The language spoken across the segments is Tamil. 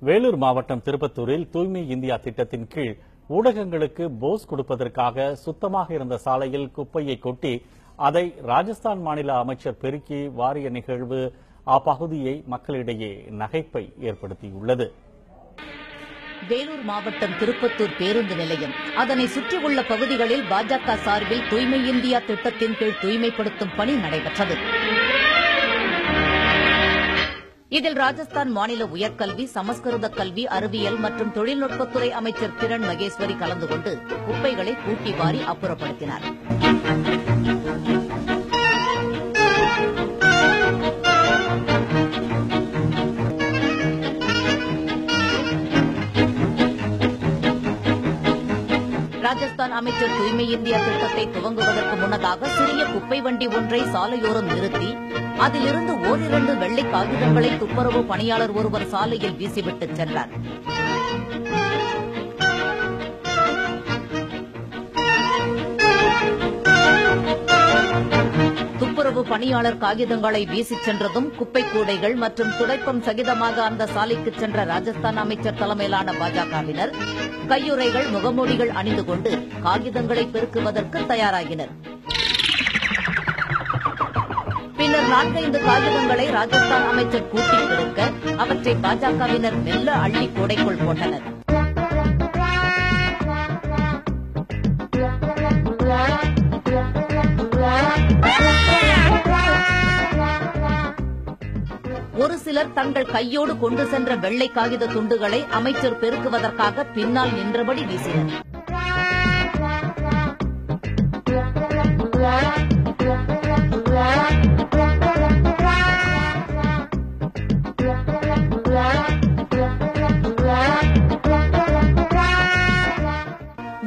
வேலூர் மாவட்டம் திருப்பத்தூரில் தூய்மை இந்தியா திட்டத்தின் கீழ் ஊடகங்களுக்கு போஸ் கொடுப்பதற்காக சுத்தமாக இருந்த சாலையில் குப்பையை கொட்டி அதை ராஜஸ்தான் மாநில அமைச்சர் பெருக்கி வாரிய நிகழ்வு அப்பகுதியை மக்களிடையே நகைப்பை ஏற்படுத்தியுள்ளது. வேலூர் மாவட்டம் திருப்பத்தூர் பேருந்து நிலையம் அதனை சுற்றியுள்ள பகுதிகளில் பாஜக சார்பில் தூய்மை இந்தியா திட்டத்தின் கீழ் தூய்மைப்படுத்தும் பணி நடைபெற்றது. இதில் ராஜஸ்தான் மாநில உயர்கல்வி, சமஸ்கிருத கல்வி, அறிவியல் மற்றும் தொழில்நுட்பத்துறை அமைச்சர் கிரண் மகேஸ்வரி கலந்து கொண்டு குப்பைகளை கூட்டி வாரி அப்புறப்படுத்தினார். ராஜஸ்தான் அமைச்சர் தூய்மை இந்தியா திட்டத்தை துவங்குவதற்கு முன்னதாக சிறிய குப்பை வண்டி ஒன்றை சாலையோரம் நிறுத்தி அதிலிருந்து ஓரிரண்டு வெள்ளை காகிதங்களை துப்புரவு பணியாளர் ஒருவர் சாலையில் வீசிவிட்டு சென்றார். துப்புரவு பணியாளர் காகிதங்களை வீசிச் சென்றதும் குப்பை கூடைகள் மற்றும் துடைப்பம் சகிதமாக அந்த சாலைக்கு சென்ற ராஜஸ்தான் அமைச்சர் தலைமையிலான பாஜகவினர் கையுறைகள், முகமூடிகள் அணிந்து கொண்டு காகிதங்களை பெருக்குவதற்கு தயாராகினர். பின்னர் 4-5 காகிதங்களை ராஜஸ்தான் அமைச்சர் கூட்டி பெருக்க அவற்றை பாஜகவினர் மெல்ல அள்ளி கூடைக்குள் போட்டனர். ஒரு சிலர் தங்கள் கையோடு கொண்டு சென்ற வெள்ளை காகித துண்டுகளை அமைச்சர் பெருக்குவதற்காக பின்னால் நின்றபடி வீசினர்.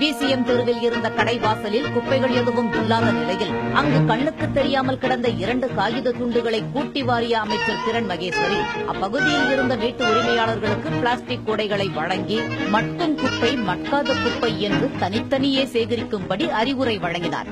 விசிஎம் தெருவில் இருந்த கடைவாசலில் குப்பைகள் எதுவும் இல்லாத நிலையில் அங்கு கண்ணுக்கு தெரியாமல் கிடந்த 2 காகித துண்டுகளை கூட்டி வாரிய அமைச்சர் கிரண் மகேஸ்வரி அப்பகுதியில் இருந்த வீட்டு உரிமையாளர்களுக்கு பிளாஸ்டிக் கூடைகளை வழங்கி மட்கும் குப்பை, மட்காத குப்பை என்று தனித்தனியே சேகரிக்கும்படி அறிவுரை வழங்கினார்.